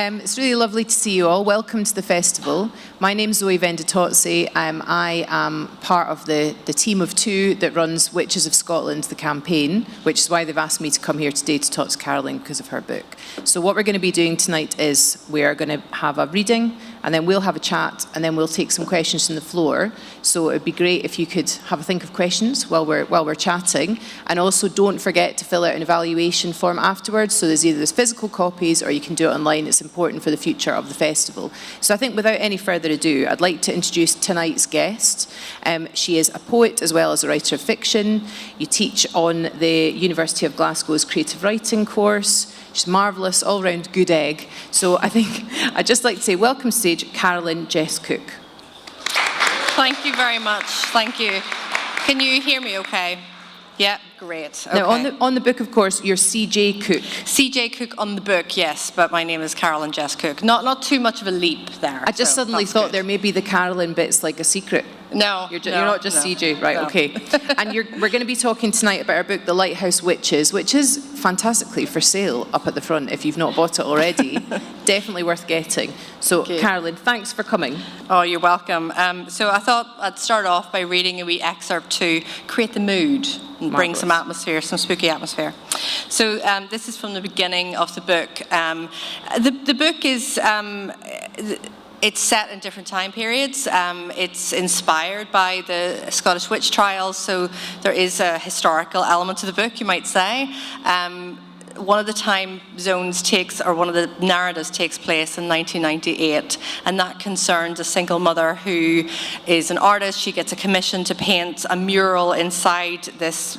It's really lovely to see you all. Welcome to the festival. My name's Zoe Venditozzi. I am part of the team of two that runs Witches of Scotland, the campaign, which is why they've asked me to come here today to talk to Carolyn because of her book. So what we're going to be doing tonight is we are going to have a reading, and then we'll have a chat, and then we'll take some questions from the floor. So it'd be great if you could have a think of questions while we're chatting, and also don't forget to fill out an evaluation form afterwards. So there's either physical copies or you can do it online. It's important for the future of the festival. So I think without any further ado, I'd like to introduce tonight's guest. She is a poet as well as a writer of fiction. You teach on the University of Glasgow's creative writing course. She's marvellous, all-round good egg. So I think I'd just like to say welcome to stage, Carolyn Jess Cooke. Thank you very much. Thank you. Can you hear me okay? Yeah, great. Okay. Now, on the book, of course, you're C.J. Cooke. C.J. Cooke on the book, yes, but my name is Carolyn Jess Cooke. Not too much of a leap there. I just suddenly thought there may be the Carolyn bit's like a secret. No, you're not just CJ, right? No. Okay. And we're going to be talking tonight about our book, The Lighthouse Witches, which is fantastically for sale up at the front. If you've not bought it already, definitely worth getting. So, okay. Carolyn, thanks for coming. Oh, you're welcome. So I thought I'd start off by reading a wee excerpt to create the mood and bring some atmosphere, some spooky atmosphere. So this is from the beginning of the book. The book is... It's set in different time periods. It's inspired by the Scottish witch trials, so there is a historical element to the book, you might say. One of the time zones one of the narratives takes place in 1998, and that concerns a single mother who is an artist. She gets a commission to paint a mural inside this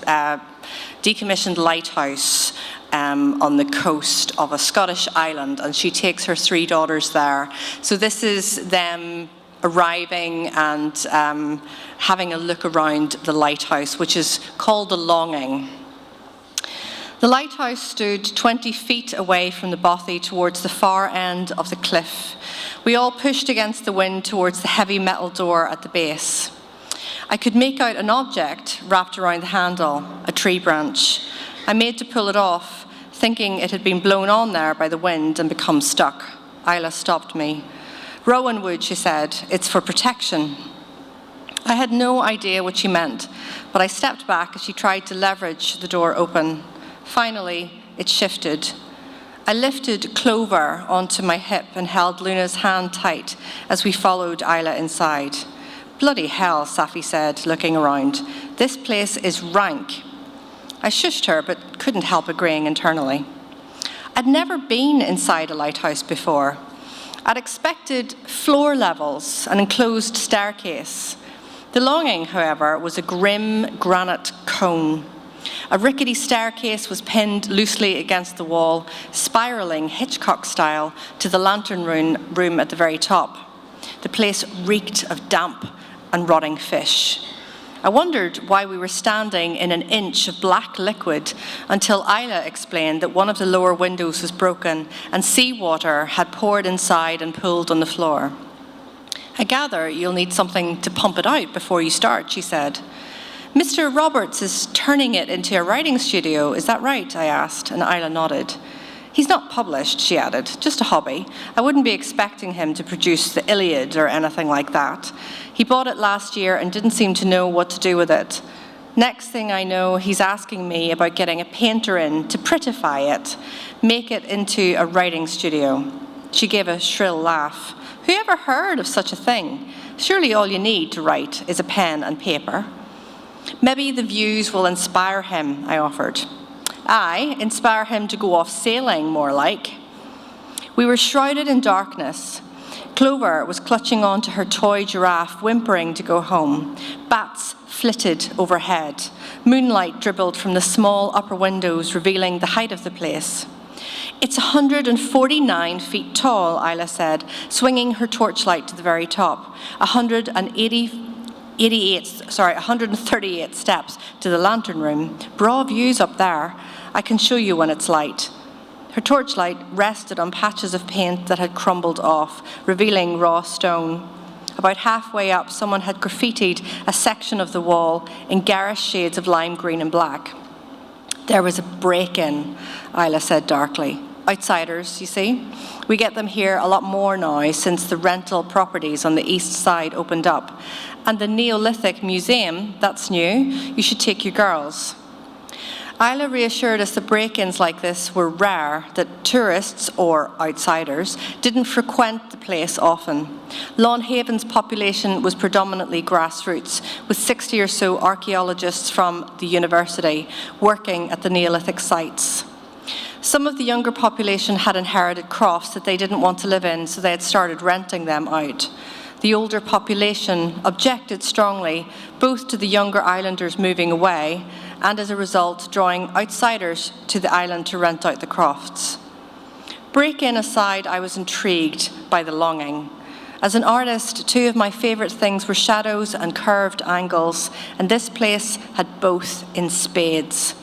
decommissioned lighthouse on the coast of a Scottish island, and she takes her 3 daughters there. So this is them arriving and having a look around the lighthouse, which is called the Longing. The lighthouse stood 20 feet away from the bothy towards the far end of the cliff. We all pushed against the wind towards the heavy metal door at the base. I could make out an object wrapped around the handle, a tree branch. I made to pull it off, thinking it had been blown on there by the wind and become stuck. Isla stopped me. "Rowan wood," she said, "it's for protection." I had no idea what she meant, but I stepped back as she tried to leverage the door open. Finally, it shifted. I lifted Clover onto my hip and held Luna's hand tight as we followed Isla inside. "Bloody hell," Safi said, looking around. "This place is rank." I shushed her, but couldn't help agreeing internally. I'd never been inside a lighthouse before. I'd expected floor levels, an enclosed staircase. The Longing, however, was a grim granite cone. A rickety staircase was pinned loosely against the wall, spiraling Hitchcock style to the lantern room at the very top. The place reeked of damp and rotting fish. I wondered why we were standing in an inch of black liquid until Isla explained that one of the lower windows was broken and seawater had poured inside and pooled on the floor. "I gather you'll need something to pump it out before you start," she said. "Mr. Roberts is turning it into a writing studio, is that right?" I asked, and Isla nodded. "He's not published," she added, "just a hobby. I wouldn't be expecting him to produce the Iliad or anything like that. He bought it last year and didn't seem to know what to do with it. Next thing I know, he's asking me about getting a painter in to prettify it, make it into a writing studio." She gave a shrill laugh. "Who ever heard of such a thing? Surely all you need to write is a pen and paper." "Maybe the views will inspire him," I offered. "Aye, inspire him to go off sailing, more like." We were shrouded in darkness. Clover was clutching onto her toy giraffe, whimpering to go home. Bats flitted overhead. Moonlight dribbled from the small upper windows, revealing the height of the place. "It's 149 feet tall," Isla said, swinging her torchlight to the very top. 138 steps to the lantern room. "Braw views up there. I can show you when it's light." Her torchlight rested on patches of paint that had crumbled off, revealing raw stone. About halfway up, someone had graffitied a section of the wall in garish shades of lime green and black. "There was a break-in," Isla said darkly. outsiders, you see. We get them here a lot more now since the rental properties on the east side opened up. And the Neolithic Museum, that's new, you should take your girls. Isla reassured us that break-ins like this were rare, that tourists, or outsiders, didn't frequent the place often. Long Haven's population was predominantly grassroots, with 60 or so archaeologists from the university working at the Neolithic sites. Some of the younger population had inherited crofts that they didn't want to live in, so they had started renting them out. The older population objected strongly, both to the younger islanders moving away and, as a result, drawing outsiders to the island to rent out the crofts. Break-in aside, I was intrigued by the longing. As an artist, two of my favourite things were shadows and curved angles, and this place had both in spades.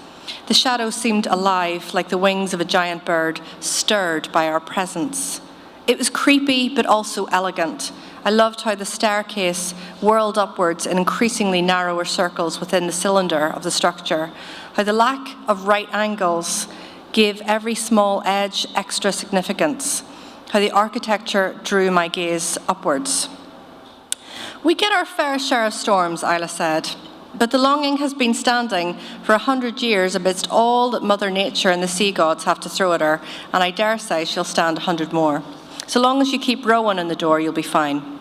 The shadows seemed alive, like the wings of a giant bird, stirred by our presence. It was creepy, but also elegant. I loved how the staircase whirled upwards in increasingly narrower circles within the cylinder of the structure, how the lack of right angles gave every small edge extra significance, how the architecture drew my gaze upwards. We get our fair share of storms, Isla said, but the longing has been standing for 100 years amidst all that Mother Nature and the sea gods have to throw at her, and I dare say she'll stand 100 more. So long as you keep rowing in the door, you'll be fine.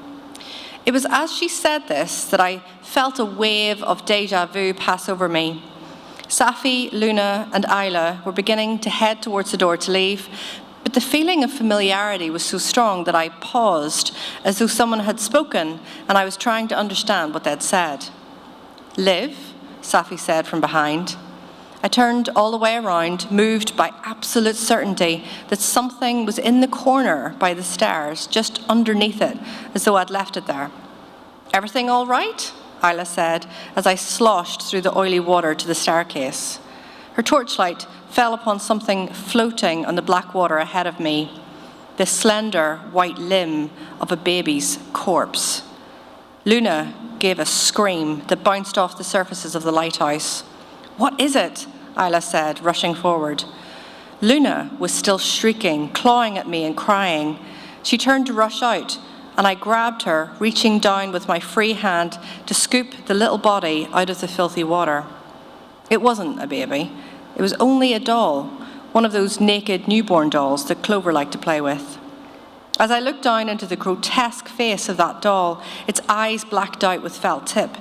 It was as she said this that I felt a wave of déjà vu pass over me. Safi, Luna, and Isla were beginning to head towards the door to leave, but the feeling of familiarity was so strong that I paused, as though someone had spoken, and I was trying to understand what they'd said. "Live," Safi said from behind. I turned all the way around, moved by absolute certainty that something was in the corner by the stairs, just underneath it, as though I'd left it there. "Everything all right?" Isla said, as I sloshed through the oily water to the staircase. Her torchlight fell upon something floating on the black water ahead of me, the slender white limb of a baby's corpse. Luna gave a scream that bounced off the surfaces of the lighthouse. "What is it?" Isla said, rushing forward. Luna was still shrieking, clawing at me and crying. She turned to rush out, and I grabbed her, reaching down with my free hand to scoop the little body out of the filthy water. It wasn't a baby. It was only a doll, one of those naked newborn dolls that Clover liked to play with. As I looked down into the grotesque face of that doll, its eyes blacked out with felt tip,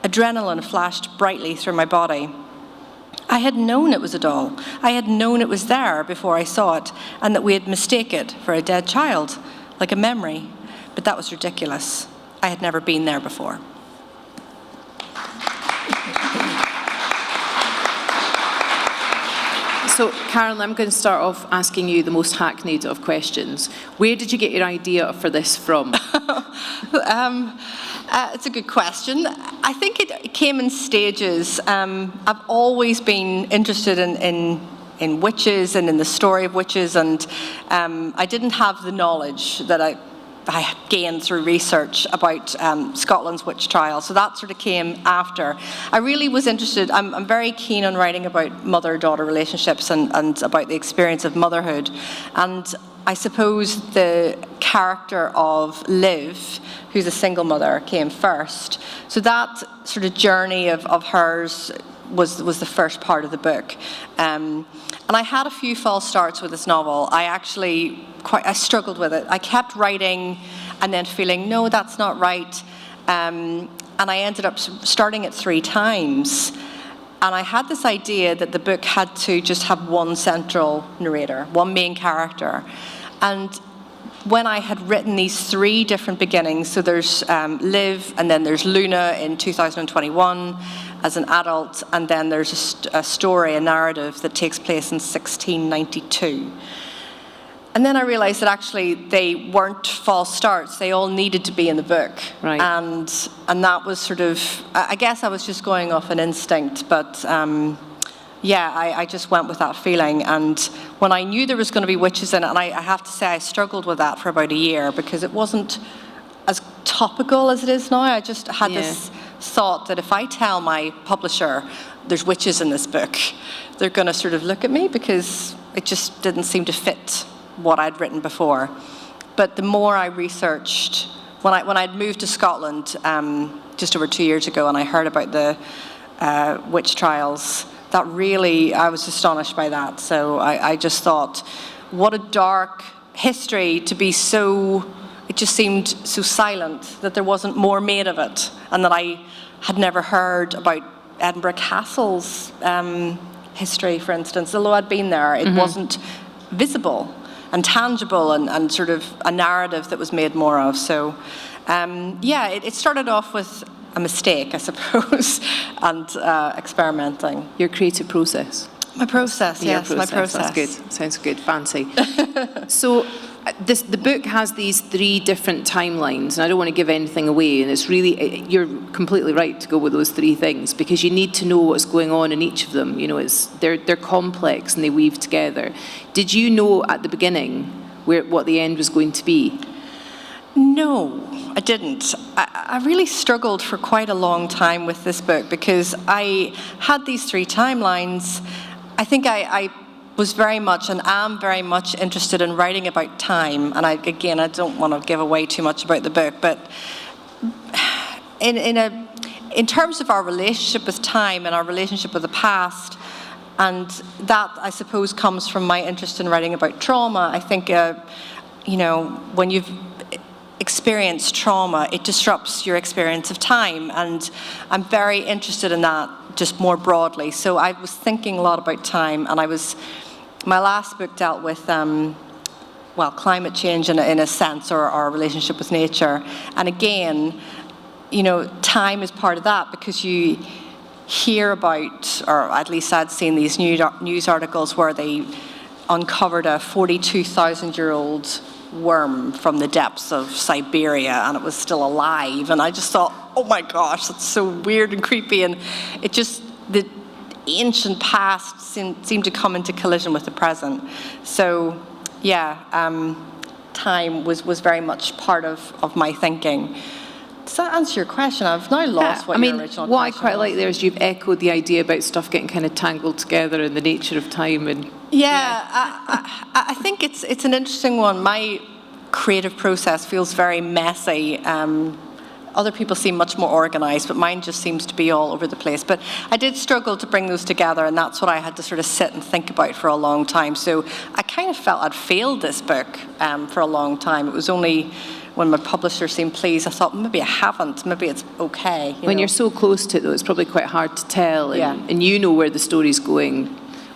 adrenaline flashed brightly through my body. I had known it was a doll. I had known it was there before I saw it, and that we had mistaken it for a dead child, like a memory. But that was ridiculous. I had never been there before. So, Carol, I'm going to start off asking you the most hackneyed of questions. Where did you get your idea for this from? It's a good question. I think it came in stages. I've always been interested in witches and in the story of witches, and I didn't have the knowledge that I gained through research about Scotland's witch trial, so that sort of came after. I really was interested, I'm very keen on writing about mother-daughter relationships and about the experience of motherhood, and I suppose the character of Liv, who's a single mother, came first. So that sort of journey of hers was the first part of the book. And I had a few false starts with this novel. I struggled with it. I kept writing and then feeling, no, that's not right. And I ended up starting it 3 times. And I had this idea that the book had to just have one central narrator, one main character. And when I had written these 3 different beginnings, so there's Liv, and then there's Luna in 2021 as an adult, and then there's a story, a narrative that takes place in 1692. And then I realized that actually they weren't false starts, they all needed to be in the book. Right. And that was sort of, I guess I was just going off an instinct, but I just went with that feeling. And when I knew there was going to be witches in it, and I have to say I struggled with that for about a year because it wasn't as topical as it is now. I just had this thought that if I tell my publisher there's witches in this book, they're going to sort of look at me because It just didn't seem to fit what I'd written before. But the more I researched, when I'd moved to Scotland just over 2 years ago, and I heard about the witch trials, that really, I was astonished by that. So I just thought, what a dark history to be so, it just seemed so silent, that there wasn't more made of it, and that I had never heard about Edinburgh Castle's history, for instance. Although I'd been there, it wasn't visible and tangible and sort of a narrative that was made more of. So, it started off with a mistake, I suppose, and experimenting. Your creative process. My process, yes, my process. That's good. Sounds good. Fancy. So, the book has these 3 different timelines, and I don't want to give anything away, and it's really, you're completely right to go with those 3 things, because you need to know what's going on in each of them. You know, they're complex and they weave together. Did you know at the beginning what the end was going to be? No, I didn't. I really struggled for quite a long time with this book, because I had these 3 timelines. I think I was very much and am very much interested in writing about time. And I don't want to give away too much about the book, but in terms of our relationship with time and our relationship with the past, and that, I suppose, comes from my interest in writing about trauma. I think, when you've experienced trauma, it disrupts your experience of time, and I'm very interested in that just more broadly. So I was thinking a lot about time, and my last book dealt with climate change in a sense, or our relationship with nature. And again, time is part of that, because you hear about, or at least I'd seen these news articles where they uncovered a 42,000-year-old worm from the depths of Siberia, and it was still alive. And I just thought, oh my gosh, that's so weird and creepy. And it just, the ancient past seemed to come into collision with the present. So, time was very much part of my thinking. Does that answer your question? I've now lost what your original question was. What I quite like there is you've echoed the idea about stuff getting kind of tangled together and the nature of time. And I think it's an interesting one. My creative process feels very messy. Other people seem much more organised, but mine just seems to be all over the place. But I did struggle to bring those together, and that's what I had to sort of sit and think about for a long time. So I kind of felt I'd failed this book for a long time. It was only when my publisher seemed pleased, I thought, maybe I haven't, maybe it's okay. When you're so close to it, though, it's probably quite hard to tell, and you know where the story's going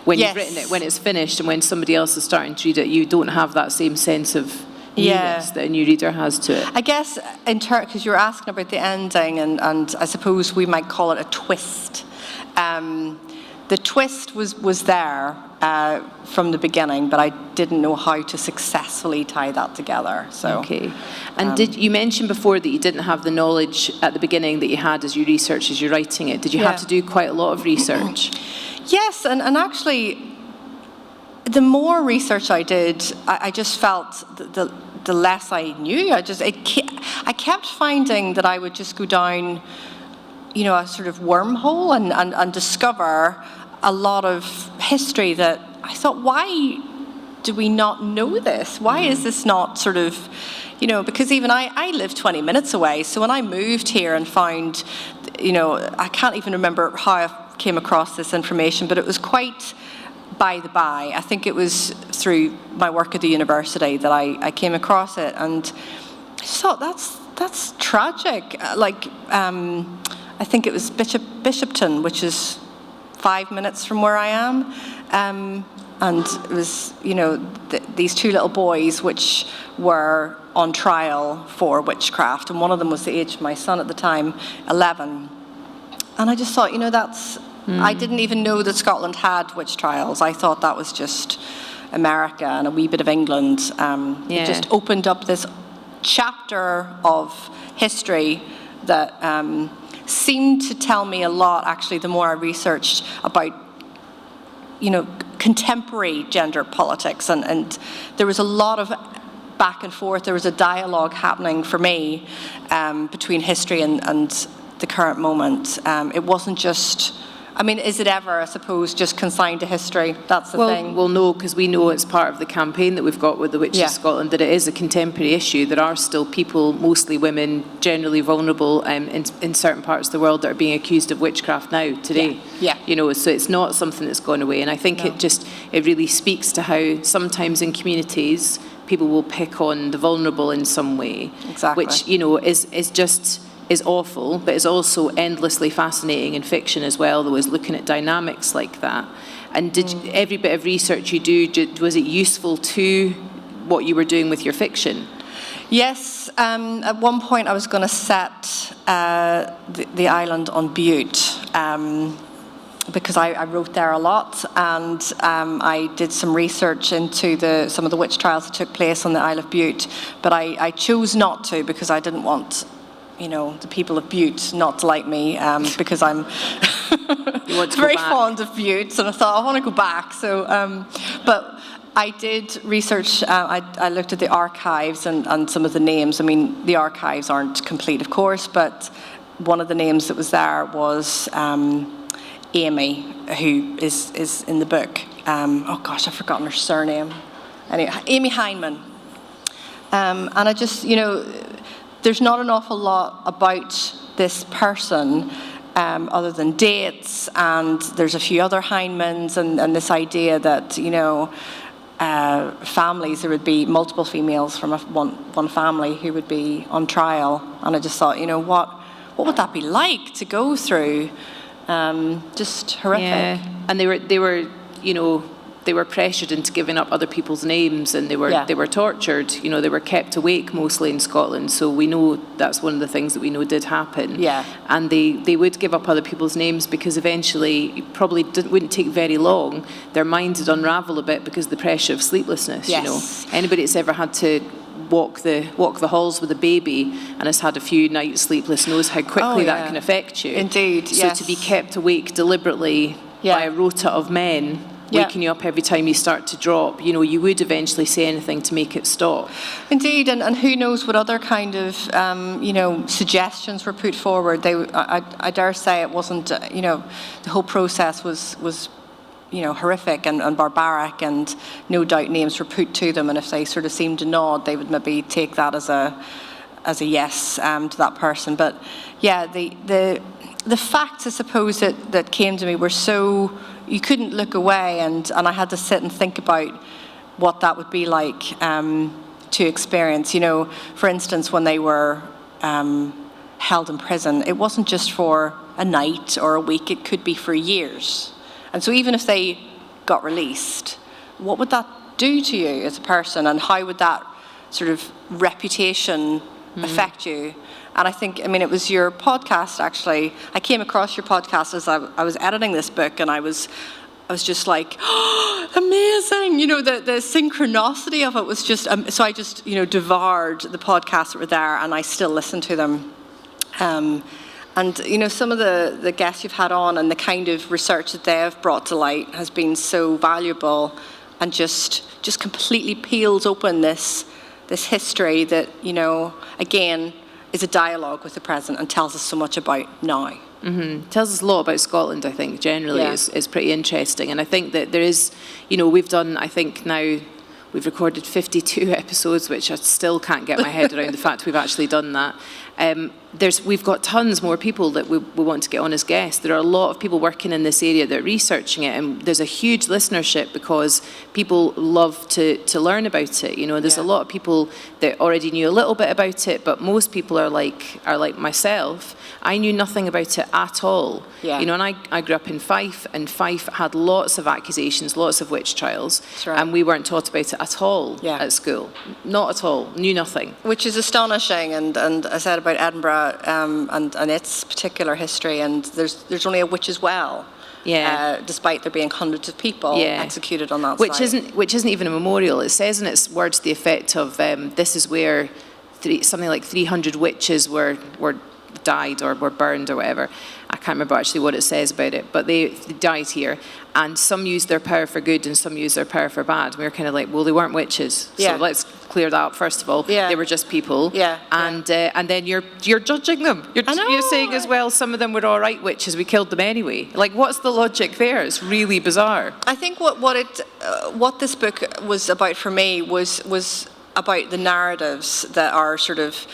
when you've written it, when it's finished, and when somebody else is starting to read it, you don't have that same sense of newness that a new reader has to it. I guess, because you were asking about the ending, and I suppose we might call it a twist. The twist was there from the beginning, but I didn't know how to successfully tie that together. So, okay. And did you mention before that you didn't have the knowledge at the beginning that you had as you researched, as you're writing it? Did you have to do quite a lot of research? Yes, and actually, the more research I did, I just felt the less I knew. I kept finding that I would just go down, a sort of wormhole and discover a lot of history that I thought, why do we not know this? Why is this not sort of, because even I live 20 minutes away. So when I moved here and found, I can't even remember how I came across this information, but it was quite by the by. I think it was through my work at the university that I came across it, and I just thought, that's tragic. I think it was Bishopton, which is 5 minutes from where I am, and it was, these 2 little boys which were on trial for witchcraft, and one of them was the age of my son at the time, 11. And I just thought, I didn't even know that Scotland had witch trials. I thought that was just America and a wee bit of England. It just opened up this chapter of history that seemed to tell me a lot, actually, the more I researched about, contemporary gender politics. And there was a lot of back and forth. There was a dialogue happening for me between history and the current moment. It wasn't just I mean, is it ever, I suppose, just consigned to history? That's the thing. Well, no, because we know it's part of the campaign that we've got with the Witches of Scotland, that it is a contemporary issue. There are still people, mostly women, generally vulnerable in certain parts of the world, that are being accused of witchcraft now, today. Yeah. You know, so it's not something that's gone away. And I think it really speaks to how sometimes in communities, people will pick on the vulnerable in some way. Exactly. Which, you know, is awful, but is also endlessly fascinating in fiction as well, though, is looking at dynamics like that. And did every bit of research you do, was it useful to what you were doing with your fiction? Yes, at one point I was going to set the island on Bute, because I wrote there a lot, and I did some research into some of the witch trials that took place on the Isle of Bute, but I chose not to because I didn't want, you know, the people of Bute not to like me, because I'm very fond of Bute, and I thought I want to go back. So, but I did research. I looked at the archives and some of the names. I mean, the archives aren't complete, of course, but one of the names that was there was Amy, who is in the book. Oh gosh, I've forgotten her surname. Anyway, Amy Hyneman. And I just, you know, there's not an awful lot about this person other than dates, and there's a few other Hynemans, and this idea that, you know, families, there would be multiple females from one family who would be on trial. And I just thought, you know, what would that be like to go through? Just horrific. Yeah, and they were, you know, they were pressured into giving up other people's names, and they were tortured. You know, they were kept awake mostly in Scotland. So we know that's one of the things that we know did happen. Yeah. And they would give up other people's names because eventually, it probably wouldn't take very long, their minds would unravel a bit because of the pressure of sleeplessness. Yes. You know, anybody that's ever had to walk the halls with a baby and has had a few nights sleepless knows how quickly that can affect you. Indeed. So to be kept awake deliberately by a rota of men waking you up every time you start to drop, you know, you would eventually say anything to make it stop. Indeed, and who knows what other kind of, you know, suggestions were put forward. I dare say it wasn't, you know, the whole process was you know, horrific and barbaric, and no doubt names were put to them, and if they sort of seemed to nod, they would maybe take that as a yes to that person. But yeah, the facts, I suppose, that came to me were so, you couldn't look away, and I had to sit and think about what that would be like to experience. You know, for instance, when they were held in prison, it wasn't just for a night or a week, it could be for years. And so even if they got released, what would that do to you as a person, and how would that sort of reputation affect you? And I think, I mean, it was your podcast, actually. I came across your podcast as I was editing this book, and I was just like, oh, amazing. You know, the synchronicity of it was just, so I just, you know, devoured the podcasts that were there, and I still listen to them. And, you know, some of the guests you've had on and the kind of research that they have brought to light has been so valuable, and just completely peels open this history that, you know, again, is a dialogue with the present and tells us so much about now. Mm-hmm. Tells us a lot about Scotland, I think, generally. Is pretty interesting. And I think that there is, you know, we've done, I think now, we've recorded 52 episodes, which I still can't get my head around the fact we've actually done that. We've got tons more people that we want to get on as guests. There are a lot of people working in this area that are researching it, and there's a huge listenership because people love to learn about it. You know, there's a lot of people that already knew a little bit about it, but most people are like myself. I knew nothing about it at all. Yeah. You know, and I grew up in Fife, and Fife had lots of accusations, lots of witch trials, and we weren't taught about it at all at school. Not at all. Knew nothing. Which is astonishing, and I said about Edinburgh and its particular history, and there's only a witch's well. Despite there being hundreds of people executed on that site. Which isn't even a memorial. It says in its words to the effect of this is where something like 300 witches were died or were burned or whatever. I can't remember actually what it says about it, but they died here, and some used their power for good and some used their power for bad. We were kind of like, well, they weren't witches, so clear that up first of all. Yeah. They were just people. Yeah. And then you're judging them. You're saying as well, some of them were all right witches. We killed them anyway. Like, what's the logic there? It's really bizarre. I think what this book was about for me was about the narratives that are sort of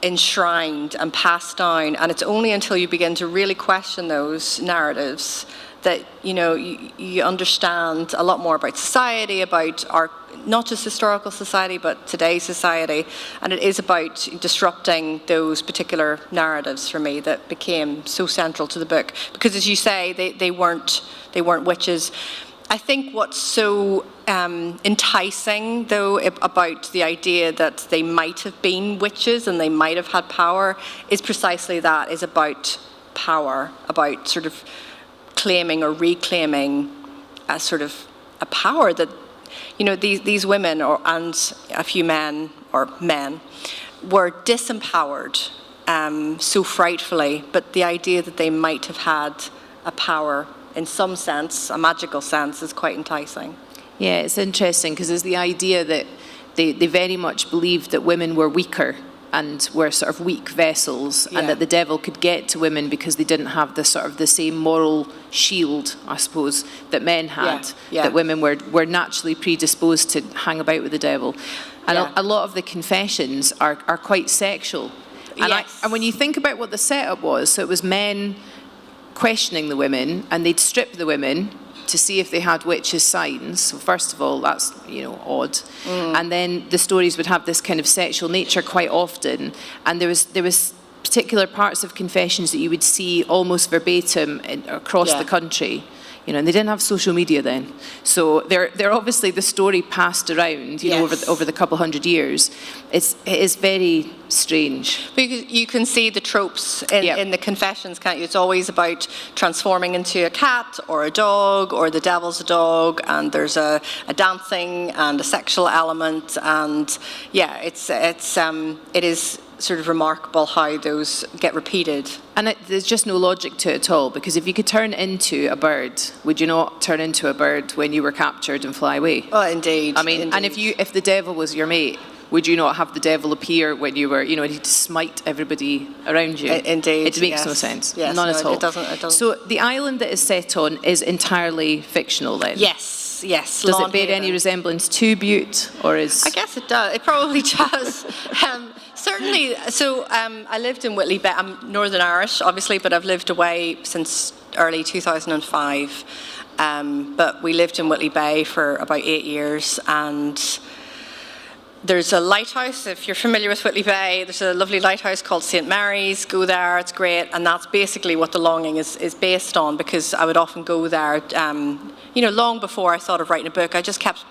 enshrined and passed down, and it's only until you begin to really question those narratives that you understand a lot more about society, about our not just historical society but today's society, and it is about disrupting those particular narratives for me that became so central to the book, because as you say, they weren't witches. I think what's so enticing, though, about the idea that they might have been witches and they might have had power is precisely that, is about power, about sort of claiming or reclaiming a sort of a power that, these women and a few men were disempowered so frightfully, but the idea that they might have had a power in some sense, a magical sense, is quite enticing. Yeah, it's interesting because there's the idea that they very much believed that women were weaker and were sort of weak vessels, and that the devil could get to women because they didn't have the sort of the same moral shield, I suppose, that men had. That women were naturally predisposed to hang about with the devil. And a lot of the confessions are quite sexual. And, and when you think about what the setup was, so it was men questioning the women, and they'd strip the women to see if they had witches' signs. So first of all, that's odd. And then the stories would have this kind of sexual nature quite often, and there was particular parts of confessions that you would see almost verbatim across the country. And they didn't have social media then, so they're obviously, the story passed around, over the couple hundred years. It is very strange. Because you can see the tropes in the confessions, can't you? It's always about transforming into a cat or a dog, or the devil's a dog, and there's a dancing and a sexual element, and it is sort of remarkable how those get repeated. And there's just no logic to it at all, because if you could turn into a bird, would you not turn into a bird when you were captured and fly away? Oh, indeed. I mean, indeed. And if the devil was your mate, would you not have the devil appear when you were, and he'd smite everybody around you? Indeed. It makes no sense. Yes, None at all. It doesn't. So the island that is set on is entirely fictional then? Yes. Does it bear any resemblance to Butte, or is? I guess it does. It probably does. Certainly. So I lived in Whitley Bay. I'm Northern Irish, obviously, but I've lived away since early 2005. But we lived in Whitley Bay for about 8 years, and there's a lighthouse. If you're familiar with Whitley Bay, there's a lovely lighthouse called St. Mary's. Go there, it's great, and that's basically what The Longing is based on, because I would often go there. Long before I thought of writing a book, I just kept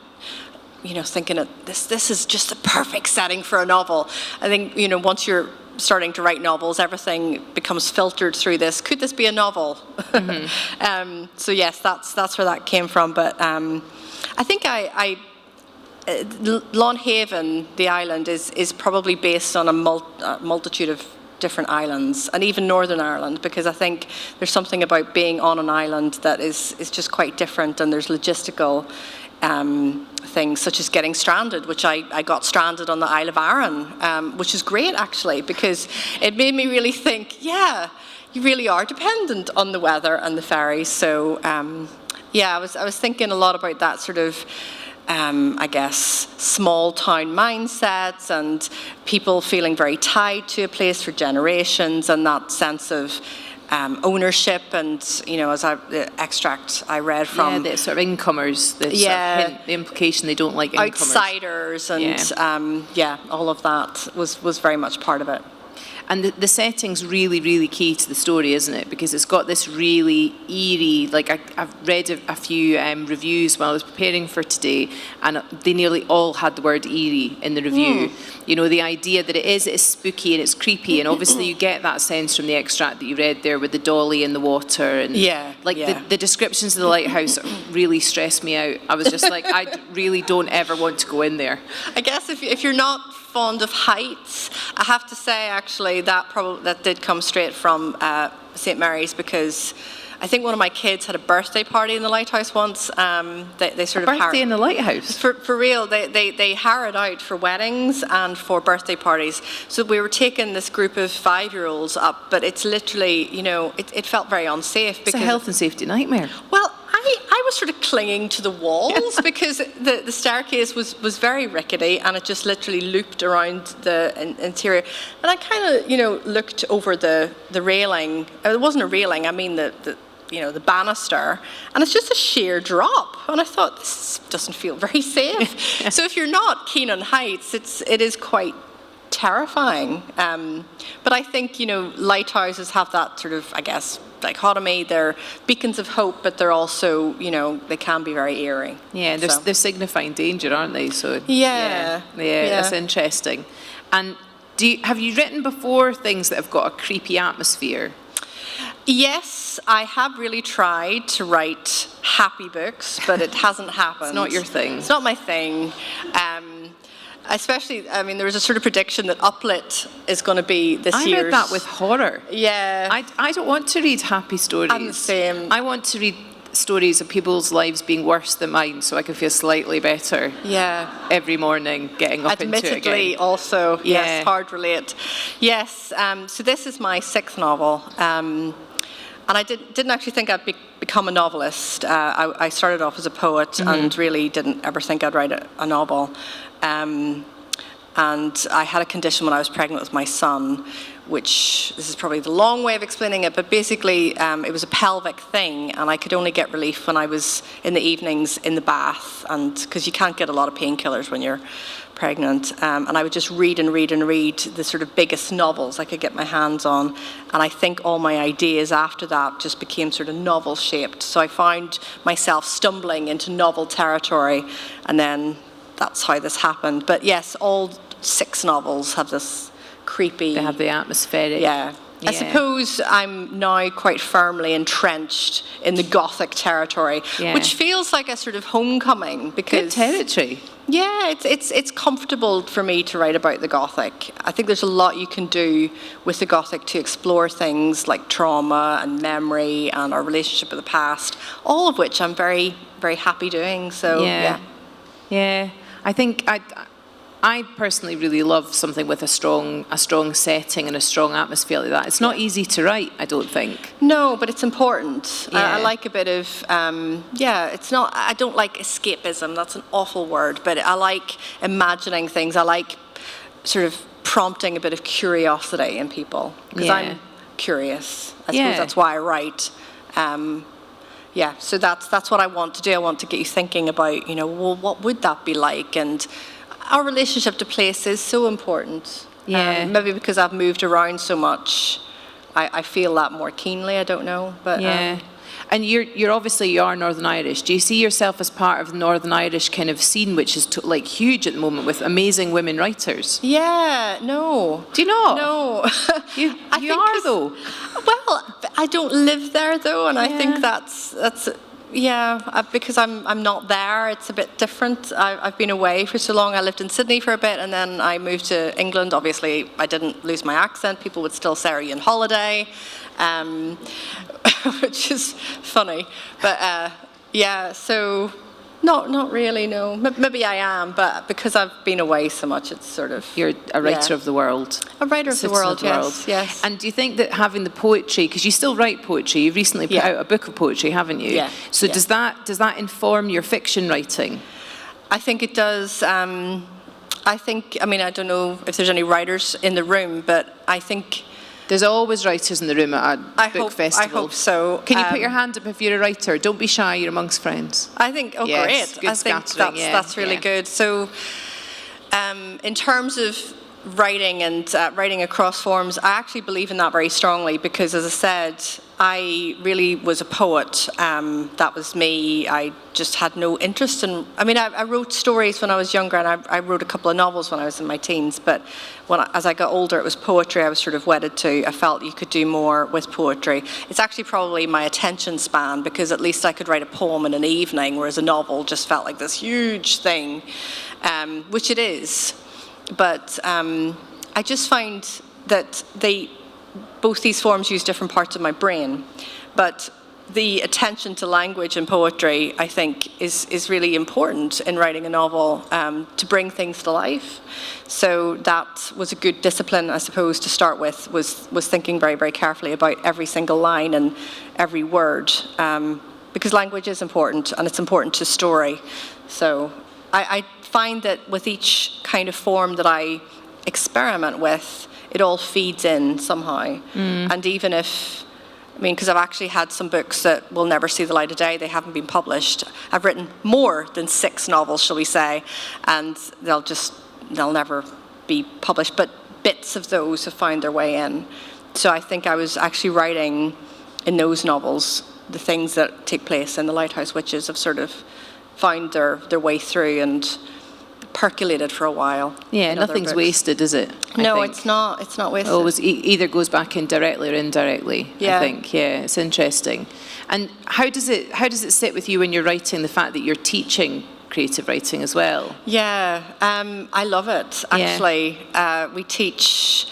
thinking that this is just a perfect setting for a novel. I think, once you're starting to write novels, everything becomes filtered through this. Could this be a novel? Mm-hmm. So yes, that's where that came from. But I think Long Haven, the island, is probably based on a multitude of different islands, and even Northern Ireland, because I think there's something about being on an island that is just quite different, and there's logistical things such as getting stranded, which I got stranded on the Isle of Arran, which is great actually, because it made me really think, you really are dependent on the weather and the ferries. So I was thinking a lot about that sort of I guess small town mindsets, and people feeling very tied to a place for generations, and that sense of ownership, and as the extract I read from the sort of incomers, the implication they don't like incomers, outsiders, and all of that was very much part of it. And the setting's really, really key to the story, isn't it? Because it's got this really eerie, I've read a few reviews while I was preparing for today, and they nearly all had the word eerie in the review. The idea that it is spooky and it's creepy, and obviously you get that sense from the extract that you read there with the dolly in the water, and the descriptions of the lighthouse really stressed me out. I was just like, I really don't ever want to go in there. I guess if you're not fond of heights, I have to say actually that did come straight from St. Mary's, because I think one of my kids had a birthday party in the lighthouse once. They sort of Birthday in the lighthouse? For real, they hire it out for weddings and for birthday parties. So we were taking this group of 5-year-olds up, but it's literally, it felt very unsafe. It's a health and safety nightmare. Well, I was sort of clinging to the walls because the staircase was very rickety and it just literally looped around the interior. And I kind of, looked over the railing. It wasn't a railing, I mean the banister, and it's just a sheer drop. And I thought, this doesn't feel very safe. So if you're not keen on heights, it is quite terrifying. But I think, lighthouses have that sort of, I guess, dichotomy. They're beacons of hope, but they're also, they can be very eerie. Yeah, they're signifying danger, aren't they? So yeah, that's interesting. And have you written before things that have got a creepy atmosphere? Yes, I have really tried to write happy books, but it hasn't happened. It's not your thing. It's not my thing. Especially, there was a sort of prediction that Uplit is going to be this year's. I read that with horror. Yeah. I don't want to read happy stories. I'm the same. I want to read stories of people's lives being worse than mine so I can feel slightly better. Yeah. Every morning, getting up into it again. Admittedly, also, yes, hard relate. Yes, so this is my 6th novel. And I didn't actually think I'd become a novelist. I started off as a poet and really didn't ever think I'd write a novel. And I had a condition when I was pregnant with my son, which, this is probably the long way of explaining it, but basically it was a pelvic thing, and I could only get relief when I was in the evenings in the bath, and because you can't get a lot of painkillers when you're pregnant. And I would just read and read and read the sort of biggest novels I could get my hands on. And I think all my ideas after that just became sort of novel-shaped. So I found myself stumbling into novel territory, and then that's how this happened. But yes, all 6 novels have this creepy... They have the atmospheric... Yeah. I suppose I'm now quite firmly entrenched in the Gothic territory, which feels like a sort of homecoming because... Good territory. Yeah, it's comfortable for me to write about the Gothic. I think there's a lot you can do with the Gothic to explore things like trauma and memory and our relationship with the past, all of which I'm very, very happy doing. So, yeah. I think I personally really love something with a strong setting and a strong atmosphere like that. It's not easy to write, I don't think. No, but it's important. Yeah. I like a bit of, it's not, I don't like escapism, that's an awful word, but I like imagining things. I like sort of prompting a bit of curiosity in people, because I'm curious. I suppose that's why I write. So that's what I want to do. I want to get you thinking about, well, what would that be like? And our relationship to place is so important. Yeah. Maybe because I've moved around so much, I feel that more keenly. I don't know, but and you're obviously you are Northern Irish. Do you see yourself as part of the Northern Irish kind of scene, which is huge at the moment with amazing women writers? Yeah, no. Do you not? No. You are though. Well, I don't live there though, and I think that's. Because I'm not there, it's a bit different. I've been away for so long. I lived in Sydney for a bit, and then I moved to England. Obviously, I didn't lose my accent. People would still say, "Are you on holiday?" Which is funny. But so not really, no. Maybe I am, but because I've been away so much, it's sort of... You're a writer of the world. A writer of the world, yes. And do you think that having the poetry, because you still write poetry, you've recently put out a book of poetry, haven't you? Yeah. So does that inform your fiction writing? I think it does. I don't know if there's any writers in the room, but I think... There's always writers in the room at a book festival. I hope so. Can you put your hand up if you're a writer? Don't be shy, you're amongst friends. I think, great. Good I think that's really good. So in terms of writing and writing across forms, I actually believe in that very strongly because, as I said, I really was a poet. That was me. I just had no interest in... I wrote stories when I was younger, and I wrote a couple of novels when I was in my teens, but as I got older, it was poetry I was sort of wedded to. I felt you could do more with poetry. It's actually probably my attention span, because at least I could write a poem in an evening, whereas a novel just felt like this huge thing, which it is. But I just find that both these forms use different parts of my brain. But the attention to language and poetry, I think, is really important in writing a novel, to bring things to life. So that was a good discipline, I suppose, to start with, was thinking very, very carefully about every single line and every word, because language is important, and it's important to story. So I find that with each kind of form that I experiment with, it all feeds in somehow. And even if, because I've actually had some books that will never see the light of day. They haven't been published. I've written more than 6 novels, shall we say, and they'll never be published. But bits of those have found their way in. So I think I was actually writing in those novels the things that take place in The Lighthouse Witches have sort of found their way through and percolated for a while. Yeah, nothing's wasted, is it? No, it's not. It's not wasted. Always either goes back in directly or indirectly. Yeah. I think. Yeah, it's interesting. And how does it sit with you when you're writing, the fact that you're teaching creative writing as well? Yeah, I love it. Actually, we teach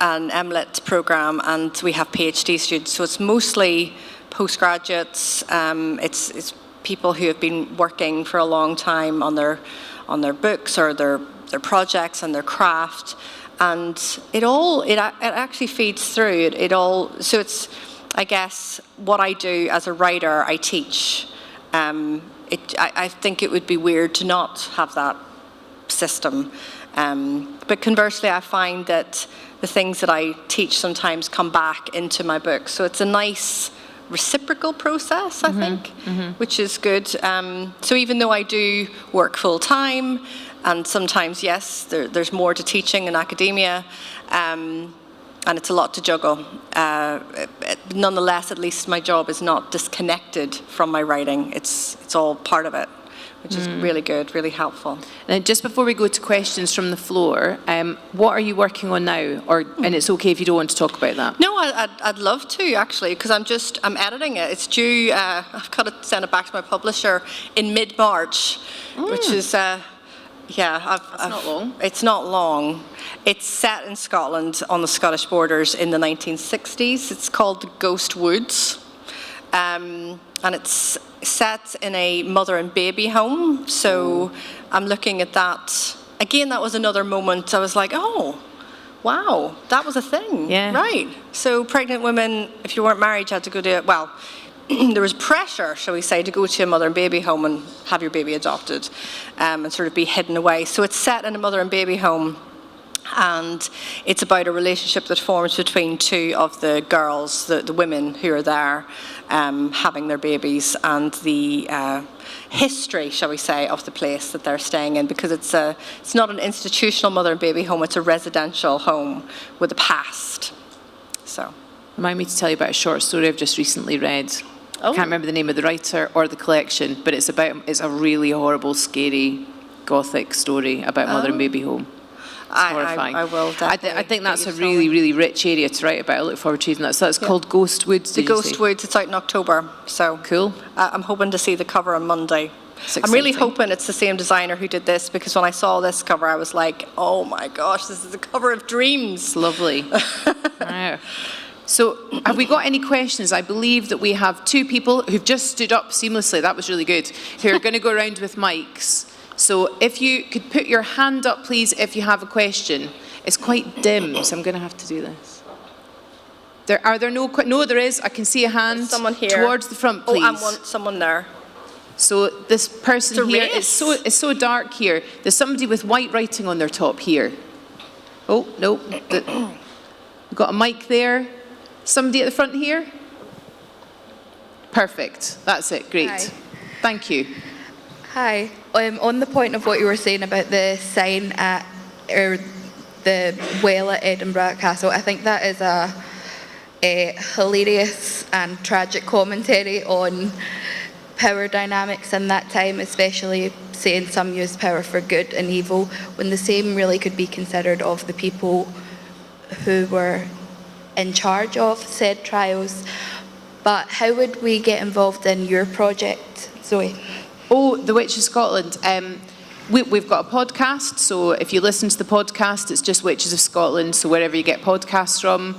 an MLit program, and we have PhD students. So it's mostly postgraduates. It's people who have been working for a long time on their books or their projects and their craft, and it actually feeds through it all. So it's, I guess, what I do as a writer, I teach. I think it would be weird to not have that system, but conversely, I find that the things that I teach sometimes come back into my book. So it's a nice reciprocal process, I think, which is good. So even though I do work full time, and sometimes, yes, there's more to teaching in academia, and it's a lot to juggle. Nonetheless, at least my job is not disconnected from my writing. It's all part of it, which is really good, really helpful. And just before we go to questions from the floor, what are you working on now? And it's okay if you don't want to talk about that. No, I'd love to, actually, because I'm editing it. It's due, I've got to send it back to my publisher in mid-March, which is, it's not long. It's not long. It's set in Scotland on the Scottish borders in the 1960s. It's called The Ghost Woods. And it's set in a mother and baby home. So I'm looking at that. Again, that was another moment. I was like, oh, wow, that was a thing. Yeah. Right. So pregnant women, if you weren't married, you had to go to, well, there was pressure, shall we say, to go to a mother and baby home and have your baby adopted, and sort of be hidden away. So it's set in a mother and baby home, and it's about a relationship that forms between two of the girls, the women who are there having their babies, and the history, shall we say, of the place that they're staying in, because it's not an institutional mother and baby home, it's a residential home with a past. So. Remind me to tell you about a short story I've just recently read. I can't remember the name of the writer or the collection, but it's a really horrible, scary, gothic story about mother and baby home. It's horrifying. I will definitely. I think that's a really, really rich area to write about. I look forward to reading that. So that's called Ghost Woods, The Ghost Woods, it's out in October. So cool. I'm hoping to see the cover on Monday. It's I'm really hoping it's the same designer who did this, because when I saw this cover, I was like, oh my gosh, this is the cover of dreams. It's lovely. Wow. So have we got any questions? I believe that we have 2 people who've just stood up seamlessly. That was really good. Who are going to go around with mics. So if you could put your hand up, please, if you have a question. It's quite dim, so I'm going to have to do this. Are there no? No, there is. I can see a hand. There's someone here. Towards the front, please. Oh, I want someone there. So this person here, race. it's so dark here. There's somebody with white writing on their top here. Oh, no. We've got a mic there. Somebody at the front here? Perfect. That's it. Great. Hi. Thank you. Hi. On the point of what you were saying about the sign or the well at Edinburgh Castle, I think that is a hilarious and tragic commentary on power dynamics in that time, especially saying some use power for good and evil, when the same really could be considered of the people who were in charge of said trials. But how would we get involved in your project, Zoe? Oh, The Witch of Scotland. We've got a podcast, so if you listen to the podcast, it's just Witches of Scotland, so wherever you get podcasts from.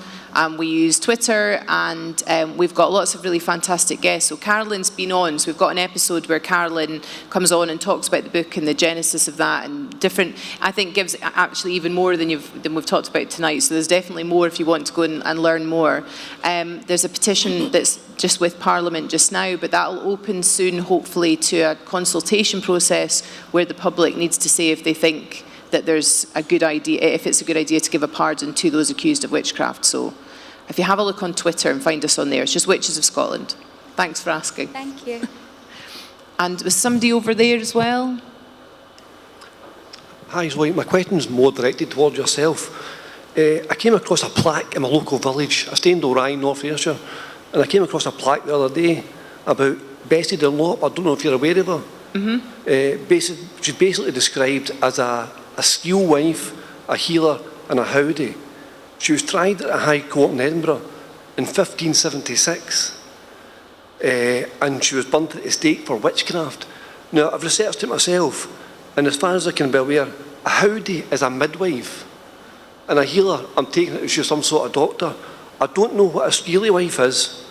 We use Twitter, and we've got lots of really fantastic guests. So Carolyn's been on, so we've got an episode where Carolyn comes on and talks about the book and the genesis of that, and different, I think gives actually even more than we've talked about tonight. So there's definitely more if you want to go and learn more. There's a petition that's just with Parliament just now, but that'll open soon, hopefully, to a consultation process where the public needs to say if they think that there's a good idea, if it's a good idea to give a pardon to those accused of witchcraft. So if you have a look on Twitter and find us on there, it's just Witches of Scotland. Thanks for asking. Thank you. And was somebody over there as well? Hi Zoe, my question's more directed towards yourself. I came across a plaque in my local village. I stay in Ryan, North Ayrshire, and I came across a plaque the other day about Bessie Dunlop. I don't know if you're aware of her. She's basically described as a skill wife, a healer and a howdy. She was tried at a High Court in Edinburgh in 1576 and she was burnt at the stake for witchcraft. Now I've researched it myself, and as far as I can be aware, a howdy is a midwife, and a healer, I'm taking it as she's some sort of doctor. I don't know what a skeely wife is,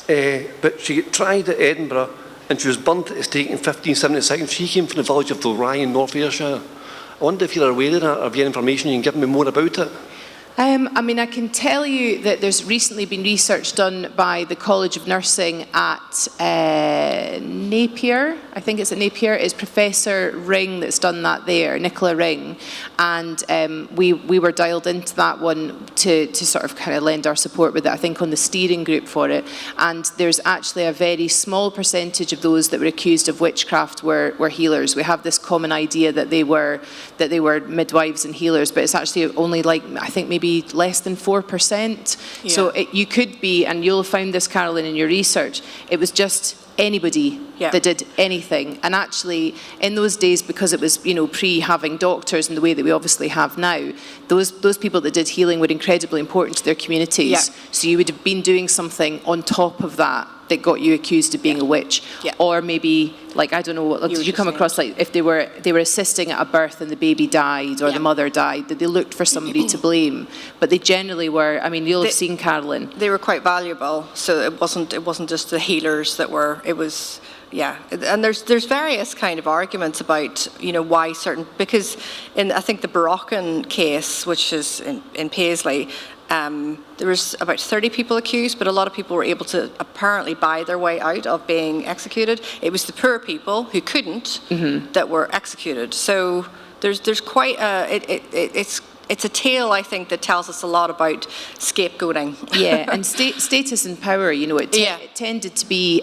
but she got tried at Edinburgh and she was burnt at the stake in 1576. She came from the village of Ryan, North Ayrshire. I wonder if you're aware of that, or have you information you can give me more about it? I mean, I can tell you that there's recently been research done by the College of Nursing at Napier. I think it's at Napier. It's Professor Ring that's done that there, Nicola Ring. And we were dialed into that one to sort of kind of lend our support with it, I think on the steering group for it. And there's actually a very small percentage of those that were accused of witchcraft were healers. We have this common idea that they were midwives and healers, but it's actually only like, I think maybe less than 4%. Yeah. So you could be, and you'll have found this, Carolyn, in your research, it was just anybody that did anything. And actually, in those days, because it was, pre-having doctors in the way that we obviously have now, those people that did healing were incredibly important to their communities. Yeah. So you would have been doing something on top of that got you accused of being a witch. Yeah. Or maybe, like, I don't know, what did you come across, like, if they were assisting at a birth and the baby died or the mother died, that they looked for somebody to blame. But they generally were, I mean, you'll have seen, Carolyn. They were quite valuable, so it wasn't just the healers that were, it was, yeah. And there's various kind of arguments about, why certain, because in, I think, the Baroccan case, which is in Paisley, there was about 30 people accused, but a lot of people were able to apparently buy their way out of being executed. It was the poor people who couldn't that were executed. So there's quite it's a tale, I think, that tells us a lot about scapegoating. Yeah, and status and power, it tended to be,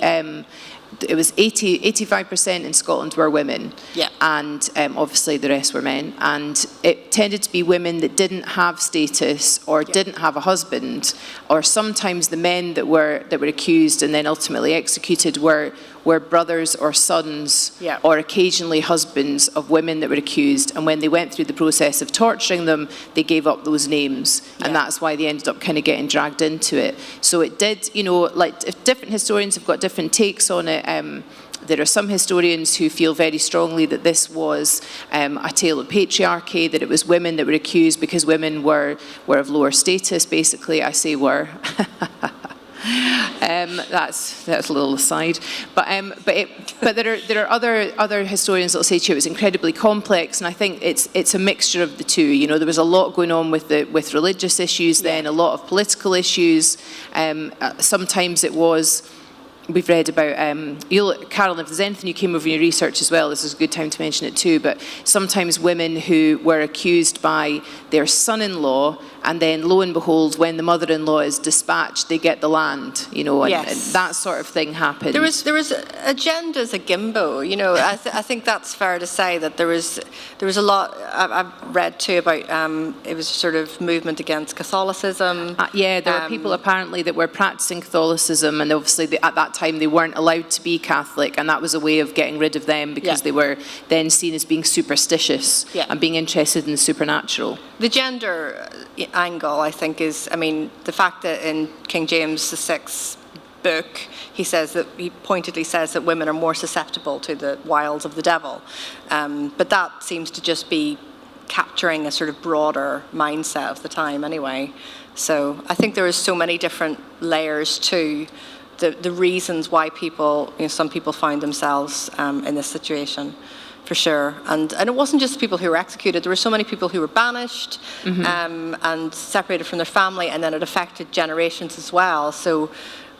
it was 85% in Scotland were women, and obviously the rest were men, and it tended to be women that didn't have status or didn't have a husband, or sometimes the men that were accused and then ultimately executed were brothers or sons, or occasionally husbands of women that were accused, and when they went through the process of torturing them, they gave up those names, and that's why they ended up kind of getting dragged into it. So it did, like, if different historians have got different takes on it. There are some historians who feel very strongly that this was a tale of patriarchy, that it was women that were accused because women were of lower status, basically. I say were. That's a little aside, but there are other historians that will say to you it was incredibly complex, and I think it's a mixture of the two. There was a lot going on with religious issues then, a lot of political issues. Sometimes it was. We've read about, Carolyn, if there's anything you came over in your research as well, this is a good time to mention it too, but sometimes women who were accused by their son-in-law, and then lo and behold, when the mother-in-law is dispatched, they get the land, and that sort of thing happened. There was agendas akimbo, I think that's fair to say, that there was a lot, I've read too about, it was a sort of movement against Catholicism. There were people apparently that were practicing Catholicism, and obviously at that time they weren't allowed to be Catholic, and that was a way of getting rid of them because they were then seen as being superstitious and being interested in the supernatural. The gender angle, I think, is, the fact that in King James VI's book, he pointedly says that women are more susceptible to the wiles of the devil, but that seems to just be capturing a sort of broader mindset of the time anyway. So I think there is so many different layers to the reasons why people, some people find themselves in this situation, for sure. And it wasn't just people who were executed. There were so many people who were banished and separated from their family, and then it affected generations as well. So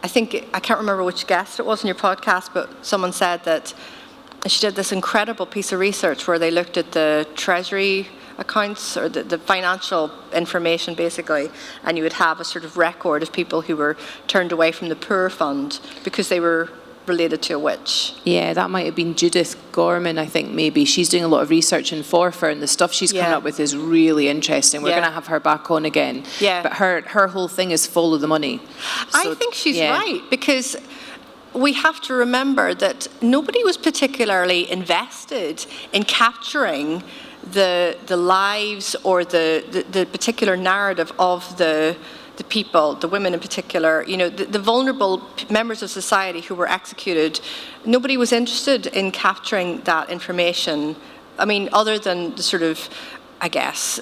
I can't remember which guest it was in your podcast, but someone said that she did this incredible piece of research where they looked at the treasury accounts, or the financial information basically, and you would have a sort of record of people who were turned away from the poor fund because they were related to a witch. Yeah, that might have been Judith Gorman, I think, maybe. She's doing a lot of research in Forfar, and the stuff she's coming up with is really interesting. We're going to have her back on again. Yeah. But her whole thing is follow the money. I think she's right, because we have to remember that nobody was particularly invested in capturing the lives or the particular narrative of the people, the women in particular, the vulnerable members of society who were executed. Nobody was interested in capturing that information. I mean, other than the sort of, I guess,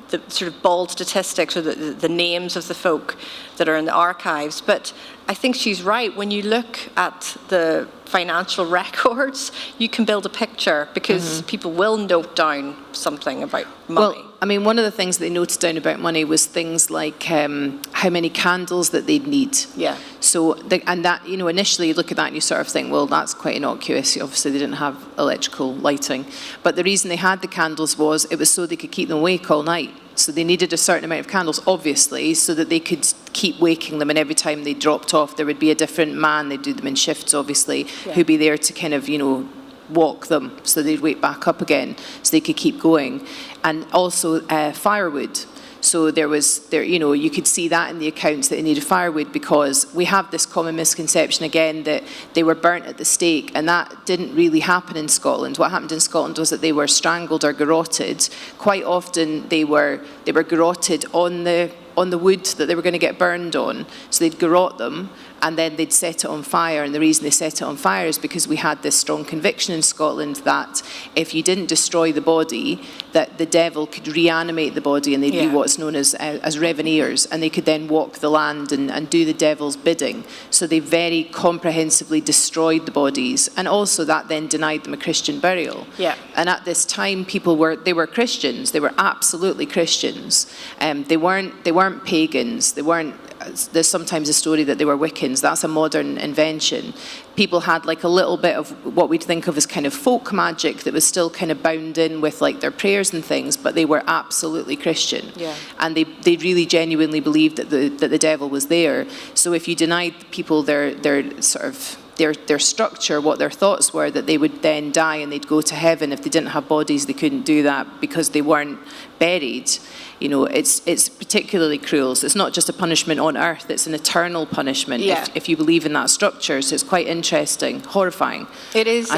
the sort of bald statistics or the names of the folk that are in the archives. But I think she's right. When you look at the financial records, you can build a picture, because people will note down something about money. Well, I mean, one of the things they noted down about money was things like how many candles that they'd need. Yeah. So, initially you look at that and you sort of think, well, that's quite innocuous. Obviously, they didn't have electrical lighting. But the reason they had the candles was it was so they could keep them awake all night. So they needed a certain amount of candles, obviously, so that they could keep waking them. And every time they dropped off, there would be a different man. They'd do them in shifts, obviously, who'd be there to kind of, walk them so they'd wake back up again so they could keep going. And also firewood. So you could see that in the accounts that they needed firewood, because we have this common misconception again that they were burnt at the stake, and that didn't really happen in Scotland. What happened in Scotland was that they were strangled or garroted. Quite often they were garroted on the wood that they were going to get burned on. So they'd garrote them, and then they'd set it on fire. And the reason they set it on fire is because we had this strong conviction in Scotland that if you didn't destroy the body, that the devil could reanimate the body, and they'd be what's known as reveneers, and they could then walk the land and do the devil's bidding. So they very comprehensively destroyed the bodies, and also that then denied them a Christian burial. Yeah. And at this time, they were Christians. They were absolutely Christians. They weren't pagans. There's sometimes a story that they were Wiccans. That's a modern invention. People had like a little bit of what we'd think of as kind of folk magic that was still kind of bound in with like their prayers and things, but they were absolutely Christian. Yeah. And they really genuinely believed that the devil was there. So if you denied people their sort of their structure, what their thoughts were, that they would then die and they'd go to heaven. If they didn't have bodies, they couldn't do that because they weren't buried. It's particularly cruel. So it's not just a punishment on earth, it's an eternal punishment if you believe in that structure. So it's quite interesting, horrifying. It is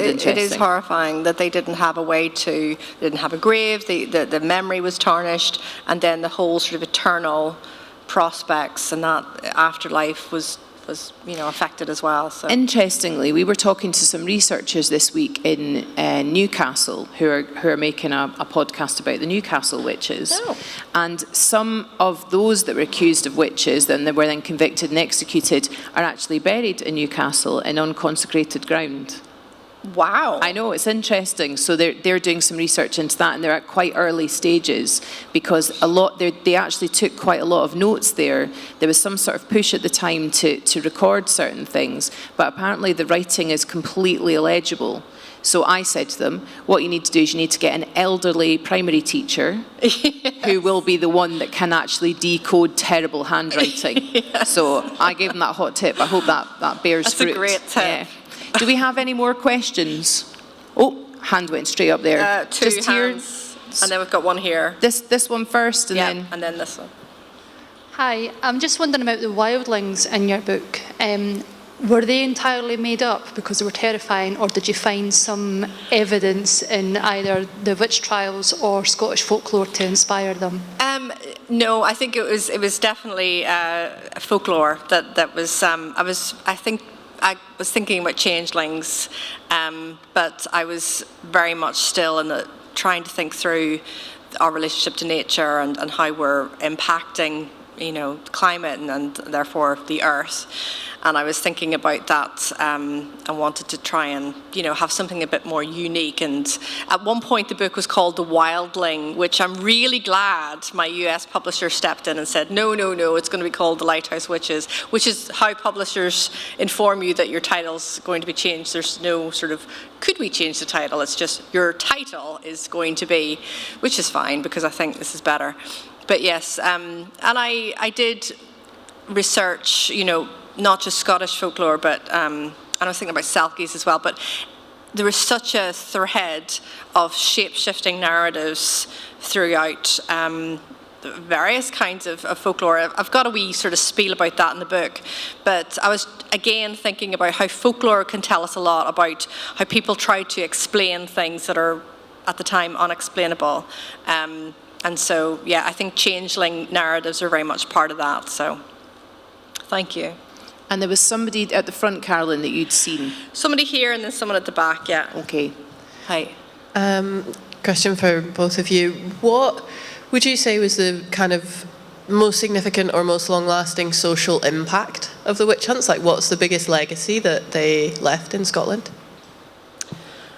horrifying that they didn't have a way they didn't have a grave, the memory was tarnished, and then the whole sort of eternal prospects and that afterlife was affected as well. So. Interestingly, we were talking to some researchers this week in Newcastle who are making a podcast about the Newcastle witches. Oh. And some of those that were accused of witches and that were then convicted and executed are actually buried in Newcastle in unconsecrated ground. Wow. I know, it's interesting. So they're doing some research into that, and they're at quite early stages, because they actually took quite a lot of notes there. There was some sort of push at the time to record certain things, but apparently the writing is completely illegible. So I said to them, what you need to do is you need to get an elderly primary teacher who will be the one that can actually decode terrible handwriting. Yes. So I gave them that hot tip. I hope that bears fruit. That's a great tip. Yeah. Do we have any more questions? Oh, hand went straight up there. Two Just hands, and then we've got one here. This one first, and then this one. Hi, I'm just wondering about the wildlings in your book. Were they entirely made up because they were terrifying, or did you find some evidence in either the witch trials or Scottish folklore to inspire them? No, I think it was definitely folklore that was. I was thinking about changelings, but I was very much still trying to think through our relationship to nature and how we're impacting, climate and therefore the earth. And I was thinking about that and wanted to try and, have something a bit more unique. And at one point, the book was called The Wildling, which I'm really glad my US publisher stepped in and said, no, it's going to be called The Lighthouse Witches, which is how publishers inform you that your title's going to be changed. There's no sort of, could we change the title? It's just your title is going to be, which is fine because I think this is better. But yes, and I did research, not just Scottish folklore, but and I was thinking about Selkies as well, but there is such a thread of shape-shifting narratives throughout various kinds of folklore. I've got a wee sort of spiel about that in the book, but I was again thinking about how folklore can tell us a lot about how people try to explain things that are at the time unexplainable. And so, yeah, I think changeling narratives are very much part of that, so thank you. And there was somebody at the front, Carolyn, that you'd seen. Somebody here and then someone at the back, yeah. Okay. Hi. Question for both of you. What would you say was the kind of most significant or most long-lasting social impact of the witch hunts? Like, what's the biggest legacy that they left in Scotland?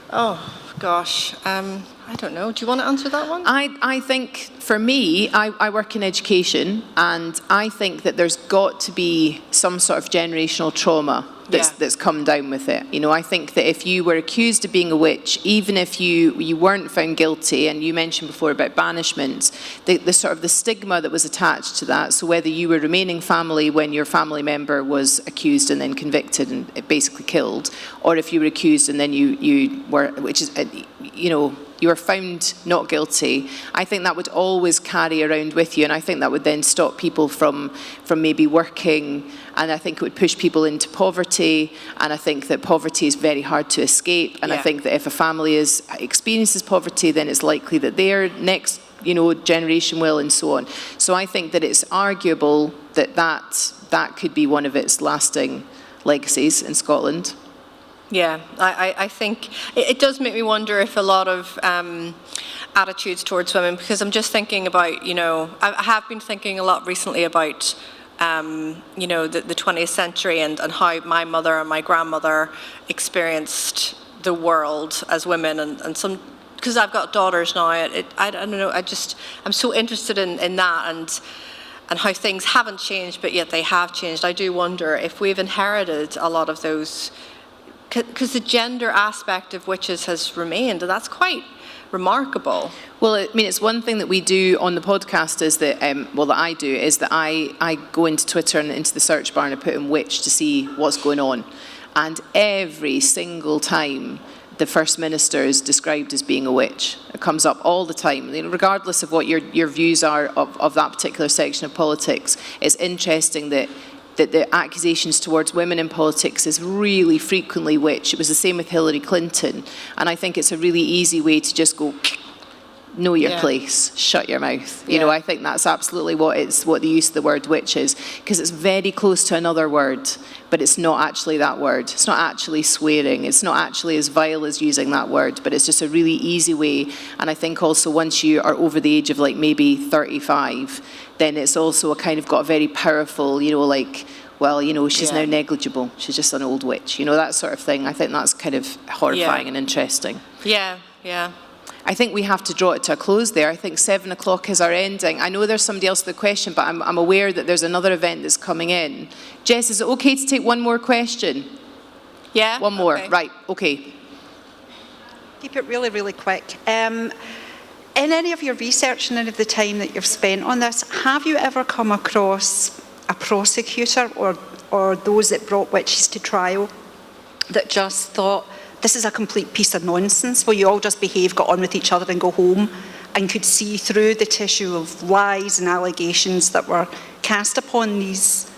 Oh, gosh. I don't know. Do you want to answer that one? I think, for me, I work in education, and I think that there's got to be some sort of generational trauma that's come down with it. I think that if you were accused of being a witch, even if you weren't found guilty, and you mentioned before about banishment, the sort of the stigma that was attached to that, so whether you were remaining family when your family member was accused and then convicted and basically killed, or if you were accused and then you were, which is, you were found not guilty, I think that would always carry around with you, and I think that would then stop people from maybe working, and I think it would push people into poverty, and I think that poverty is very hard to escape, and I think that if a family experiences poverty, then it's likely that their next generation will, and so on. So I think that it's arguable that could be one of its lasting legacies in Scotland. Yeah, I think it does make me wonder if a lot of attitudes towards women, because I'm just thinking about, I have been thinking a lot recently about, the 20th century and how my mother and my grandmother experienced the world as women, and some, because I've got daughters now, I don't know, I'm so interested in that and how things haven't changed, but yet they have changed. I do wonder if we've inherited a lot of those, because the gender aspect of witches has remained, and that's quite remarkable. Well, I mean, it's one thing that we do on the podcast is that, that I do, is that I go into Twitter and into the search bar and I put in witch to see what's going on. And every single time the First Minister is described as being a witch. It comes up all the time. Regardless of what your views are of that particular section of politics, it's interesting that the accusations towards women in politics is really frequently witch. It was the same with Hillary Clinton. And I think it's a really easy way to just go, know your place, shut your mouth. I think that's absolutely what the use of the word witch is, because it's very close to another word, but it's not actually that word. It's not actually swearing. It's not actually as vile as using that word, but it's just a really easy way. And I think also once you are over the age of maybe 35, then it's also got a very powerful, she's now negligible. She's just an old witch, that sort of thing. I think that's kind of horrifying and interesting. Yeah. I think we have to draw it to a close there. I think 7 o'clock is our ending. I know there's somebody else with a question, but I'm aware that there's another event that's coming in. Jess, is it okay to take one more question? Yeah. One more, okay. Right, okay. Keep it really, really quick. In any of your research and any of the time that you've spent on this, have you ever come across a prosecutor or those that brought witches to trial that just thought, this is a complete piece of nonsense, where you all just behave, got on with each other and go home, and could see through the tissue of lies and allegations that were cast upon these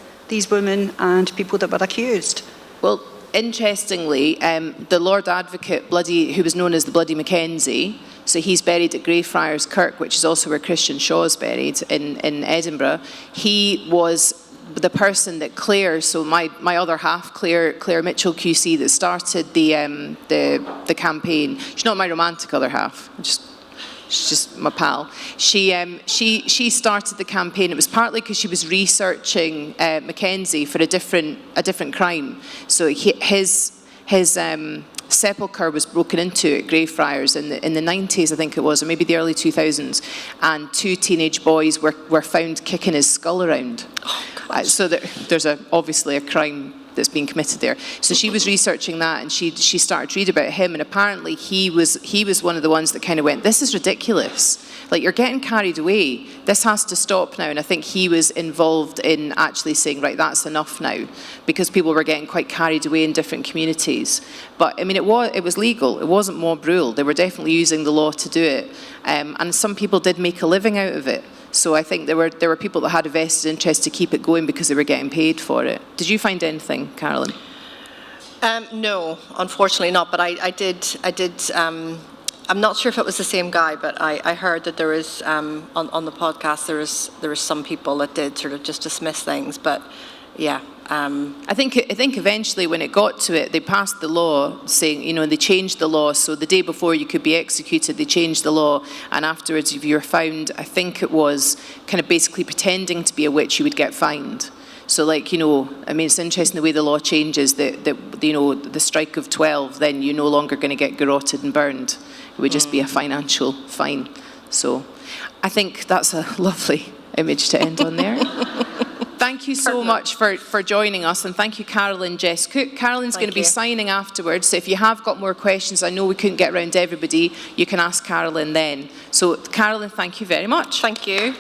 women and people that were accused? Well, interestingly, the Lord Advocate, who was known as the Bloody Mackenzie, so he's buried at Greyfriars Kirk, which is also where Christian Shaw is buried in Edinburgh. He was the person that Claire, so my other half, Claire Mitchell QC, that started the campaign. She's not my romantic other half. she's just my pal. She started the campaign. It was partly because she was researching Mackenzie for a different crime. So his sepulchre was broken into at Greyfriars in the 90s, I think it was, or maybe the early 2000s, and 2 teenage boys were found kicking his skull around. Oh, so there's obviously a crime that's been committed there. So she was researching that, and she started to read about him, and apparently he was one of the ones that kind of went, this is ridiculous. Like, you're getting carried away. This has to stop now. And I think he was involved in actually saying, right, that's enough now, because people were getting quite carried away in different communities. But I mean, it was legal. It wasn't mob rule. They were definitely using the law to do it, and some people did make a living out of it. So I think there were people that had a vested interest to keep it going because they were getting paid for it. Did you find anything, Carolyn? No, unfortunately not. But I did. I'm not sure if it was the same guy, but I heard that there is on the podcast there was some people that did sort of just dismiss things. But yeah. I think eventually when it got to it, they passed the law saying, they changed the law. So the day before you could be executed, they changed the law. And afterwards, if you were found, I think it was kind of basically pretending to be a witch, you would get fined. So like, I mean, it's interesting the way the law changes, that the strike of 12, then you're no longer going to get garroted and burned. It would just be a financial fine. So I think that's a lovely image to end on there. Thank you so much for joining us, and thank you, Carolyn, Jess Cooke. Carolyn's going to be signing afterwards, so if you have got more questions, I know we couldn't get around to everybody, you can ask Carolyn then. So, Carolyn, thank you very much. Thank you.